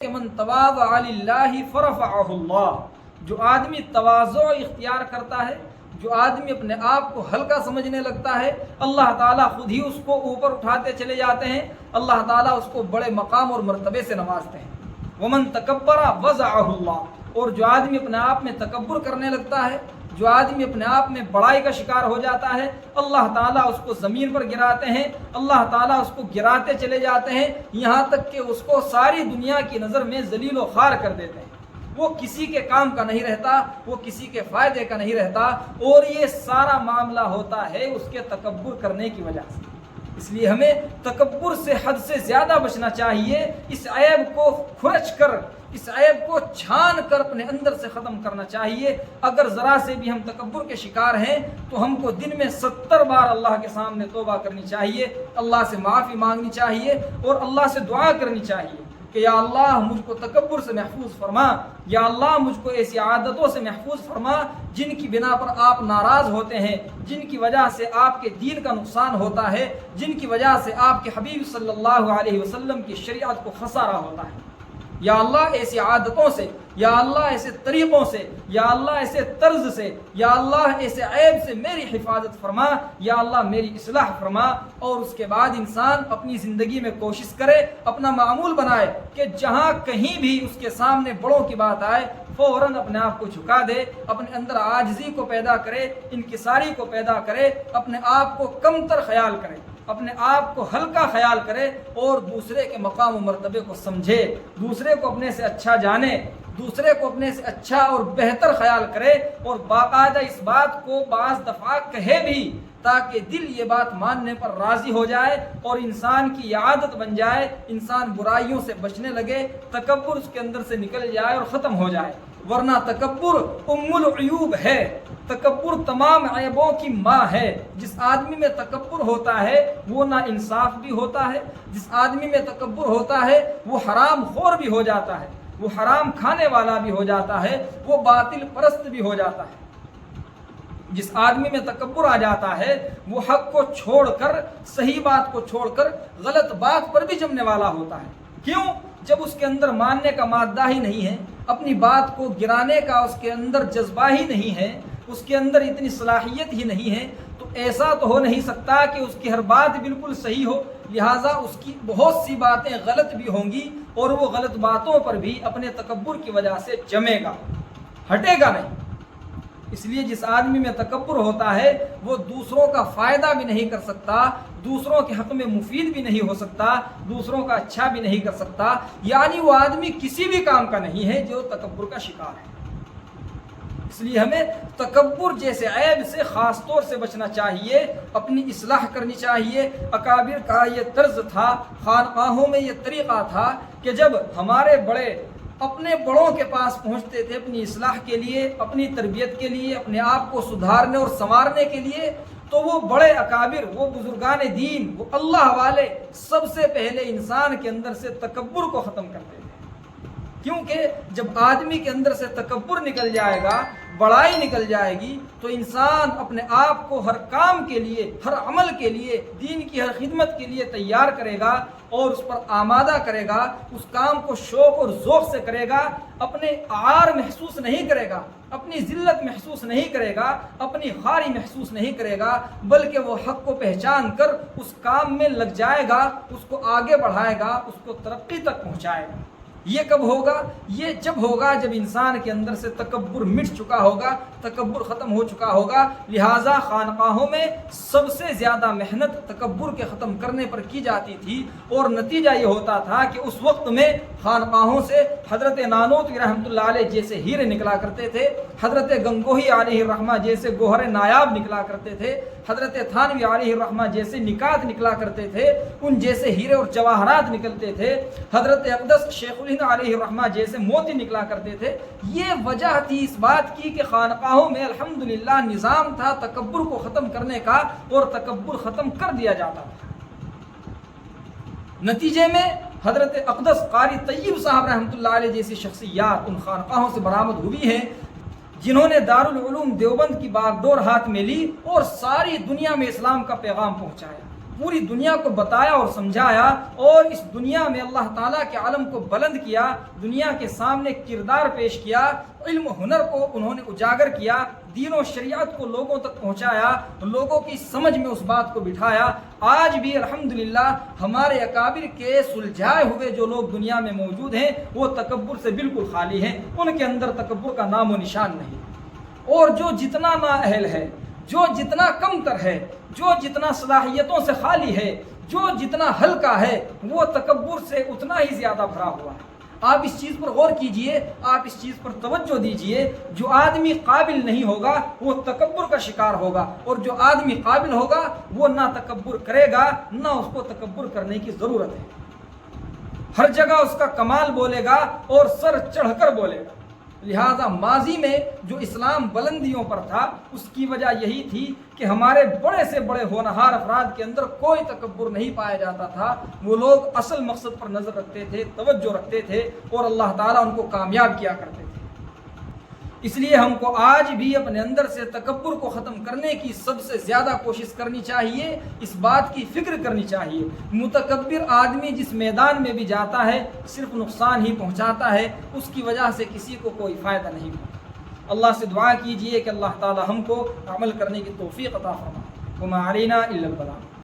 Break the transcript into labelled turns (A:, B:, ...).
A: کہ من تواضع للہ فرفعہ اللہ، جو آدمی تواضع اختیار کرتا ہے، جو آدمی اپنے آپ کو ہلکا سمجھنے لگتا ہے، اللہ تعالیٰ خود ہی اس کو اوپر اٹھاتے چلے جاتے ہیں، اللہ تعالیٰ اس کو بڑے مقام اور مرتبے سے نوازتے ہیں۔ ومن تکبر وضعہ اللہ، اور جو آدمی اپنے آپ میں تکبر کرنے لگتا ہے، جو آدمی اپنے آپ میں بڑائی کا شکار ہو جاتا ہے، اللہ تعالیٰ اس کو زمین پر گراتے ہیں، اللہ تعالیٰ اس کو گراتے چلے جاتے ہیں، یہاں تک کہ اس کو ساری دنیا کی نظر میں ذلیل و خوار کر دیتے ہیں۔ وہ کسی کے کام کا نہیں رہتا، وہ کسی کے فائدے کا نہیں رہتا، اور یہ سارا معاملہ ہوتا ہے اس کے تکبر کرنے کی وجہ سے۔ اس لیے ہمیں تکبر سے حد سے زیادہ بچنا چاہیے، اس عیب کو کھرچ کر، اس عیب کو چھان کر اپنے اندر سے ختم کرنا چاہیے۔ اگر ذرا سے بھی ہم تکبر کے شکار ہیں تو ہم کو دن میں 70 بار اللہ کے سامنے توبہ کرنی چاہیے، اللہ سے معافی مانگنی چاہیے، اور اللہ سے دعا کرنی چاہیے کہ یا اللہ مجھ کو تکبر سے محفوظ فرما، یا اللہ مجھ کو ایسی عادتوں سے محفوظ فرما جن کی بنا پر آپ ناراض ہوتے ہیں، جن کی وجہ سے آپ کے دین کا نقصان ہوتا ہے، جن کی وجہ سے آپ کے حبیب صلی اللہ علیہ وسلم کی شریعت کو خسارہ ہوتا ہے۔ یا اللہ ایسی عادتوں سے، یا اللہ ایسے طریقوں سے، یا اللہ ایسے طرز سے، یا اللہ ایسے عیب سے میری حفاظت فرما، یا اللہ میری اصلاح فرما۔ اور اس کے بعد انسان اپنی زندگی میں کوشش کرے، اپنا معمول بنائے کہ جہاں کہیں بھی اس کے سامنے بڑوں کی بات آئے فوراً اپنے آپ کو جھکا دے، اپنے اندر عاجزی کو پیدا کرے، انکساری کو پیدا کرے، اپنے آپ کو کم تر خیال کرے، اپنے آپ کو ہلکا خیال کرے، اور دوسرے کے مقام و مرتبے کو سمجھے، دوسرے کو اپنے سے اچھا جانے، دوسرے کو اپنے سے اچھا اور بہتر خیال کرے، اور باقاعدہ اس بات کو بعض دفعہ کہے بھی تاکہ دل یہ بات ماننے پر راضی ہو جائے اور انسان کی یہ عادت بن جائے، انسان برائیوں سے بچنے لگے، تکبر اس کے اندر سے نکل جائے اور ختم ہو جائے۔ ورنہ تکبر ام العیوب ہے، تکبر تمام عیبوں کی ماں ہے۔ جس آدمی میں تکبر ہوتا ہے وہ نا انصاف بھی ہوتا ہے، جس آدمی میں تکبر ہوتا ہے وہ حرام خور بھی ہو جاتا ہے، وہ حرام کھانے والا بھی ہو جاتا ہے، وہ باطل پرست بھی ہو جاتا ہے۔ جس آدمی میں تکبر آ جاتا ہے وہ حق کو چھوڑ کر، صحیح بات کو چھوڑ کر غلط بات پر بھی جمنے والا ہوتا ہے۔ کیوں؟ جب اس کے اندر ماننے کا مادہ ہی نہیں ہے، اپنی بات کو گرانے کا اس کے اندر جذبہ ہی نہیں ہے، اس کے اندر اتنی صلاحیت ہی نہیں ہے، تو ایسا تو ہو نہیں سکتا کہ اس کی ہر بات بالکل صحیح ہو، لہٰذا اس کی بہت سی باتیں غلط بھی ہوں گی، اور وہ غلط باتوں پر بھی اپنے تکبر کی وجہ سے جمے گا، ہٹے گا نہیں۔ اس لیے جس آدمی میں تکبر ہوتا ہے وہ دوسروں کا فائدہ بھی نہیں کر سکتا، دوسروں کے حق میں مفید بھی نہیں ہو سکتا، دوسروں کا اچھا بھی نہیں کر سکتا، یعنی وہ آدمی کسی بھی کام کا نہیں ہے جو تکبر کا شکار ہے۔ اس لیے ہمیں تکبر جیسے عیب سے خاص طور سے بچنا چاہیے، اپنی اصلاح کرنی چاہیے۔ اکابر کا یہ طرز تھا، خانقاہوں میں یہ طریقہ تھا کہ جب ہمارے بڑے اپنے بڑوں کے پاس پہنچتے تھے اپنی اصلاح کے لیے، اپنی تربیت کے لیے، اپنے آپ کو سدھارنے اور سنوارنے کے لیے، تو وہ بڑے اکابر، وہ بزرگان دین، وہ اللہ والے سب سے پہلے انسان کے اندر سے تکبر کو ختم کرتے تھے۔ کیونکہ جب آدمی کے اندر سے تکبر نکل جائے گا، بڑائی نکل جائے گی، تو انسان اپنے آپ کو ہر کام کے لیے، ہر عمل کے لیے، دین کی ہر خدمت کے لیے تیار کرے گا اور اس پر آمادہ کرے گا، اس کام کو شوق اور ذوق سے کرے گا، اپنے عار محسوس نہیں کرے گا، اپنی ذلت محسوس نہیں کرے گا، اپنی خواری محسوس نہیں کرے گا، بلکہ وہ حق کو پہچان کر اس کام میں لگ جائے گا، اس کو آگے بڑھائے گا، اس کو ترقی تک پہنچائے گا۔ یہ کب ہوگا؟ یہ جب ہوگا جب انسان کے اندر سے تکبر مٹ چکا ہوگا، تکبر ختم ہو چکا ہوگا۔ لہٰذا خانقاہوں میں سب سے زیادہ محنت تکبر کے ختم کرنے پر کی جاتی تھی، اور نتیجہ یہ ہوتا تھا کہ اس وقت میں خانقاہوں سے حضرت نانوتوی رحمۃ اللہ علیہ جیسے ہیرے نکلا کرتے تھے، حضرت گنگوہی علیہ الرحمہ جیسے گوہر نایاب نکلا کرتے تھے، حضرت تھانوی علیہ الرحمہ جیسے نکات نکلا کرتے تھے، ان جیسے ہیرے اور جواہرات نکلتے تھے، حضرت اقدس شیخ الہند علیہ الرحمہ جیسے موتی نکلا کرتے تھے۔ یہ وجہ تھی اس بات کی کہ خانقاہوں میں الحمدللہ نظام تھا تکبر کو ختم کرنے کا، اور تکبر ختم کر دیا جاتا تھا۔ نتیجے میں حضرت اقدس قاری طیب صاحب رحمۃ اللہ علیہ جیسی شخصیات ان خانقاہوں سے برآمد ہوئی ہیں، جنہوں نے دارالعلوم دیوبند کی باغ ڈور ہاتھ میں لی اور ساری دنیا میں اسلام کا پیغام پہنچایا۔ پوری دنیا کو بتایا اور سمجھایا، اور اس دنیا میں اللہ تعالیٰ کے علم کو بلند کیا، دنیا کے سامنے کردار پیش کیا، علم و ہنر کو انہوں نے اجاگر کیا، دین و شریعت کو لوگوں تک پہنچایا، لوگوں کی سمجھ میں اس بات کو بٹھایا۔ آج بھی الحمدللہ ہمارے اکابر کے سلجھائے ہوئے جو لوگ دنیا میں موجود ہیں وہ تکبر سے بالکل خالی ہیں، ان کے اندر تکبر کا نام و نشان نہیں۔ اور جو جتنا نااہل ہے، جو جتنا کم تر ہے، جو جتنا صلاحیتوں سے خالی ہے، جو جتنا ہلکا ہے، وہ تکبر سے اتنا ہی زیادہ بھرا ہوا ہے۔ آپ اس چیز پر غور کیجئے، آپ اس چیز پر توجہ دیجئے، جو آدمی قابل نہیں ہوگا وہ تکبر کا شکار ہوگا، اور جو آدمی قابل ہوگا وہ نہ تکبر کرے گا، نہ اس کو تکبر کرنے کی ضرورت ہے۔ ہر جگہ اس کا کمال بولے گا اور سر چڑھ کر بولے گا۔ لہذا ماضی میں جو اسلام بلندیوں پر تھا اس کی وجہ یہی تھی کہ ہمارے بڑے سے بڑے ہونہار افراد کے اندر کوئی تکبر نہیں پایا جاتا تھا، وہ لوگ اصل مقصد پر نظر رکھتے تھے، توجہ رکھتے تھے، اور اللہ تعالیٰ ان کو کامیاب کیا کرتے تھے۔ اس لیے ہم کو آج بھی اپنے اندر سے تکبر کو ختم کرنے کی سب سے زیادہ کوشش کرنی چاہیے، اس بات کی فکر کرنی چاہیے۔ متکبر آدمی جس میدان میں بھی جاتا ہے صرف نقصان ہی پہنچاتا ہے، اس کی وجہ سے کسی کو کوئی فائدہ نہیں ہوتا۔ اللہ سے دعا کیجئے کہ اللہ تعالی ہم کو عمل کرنے کی توفیق عطا فرمائے۔ وما علینا الا البلاغ۔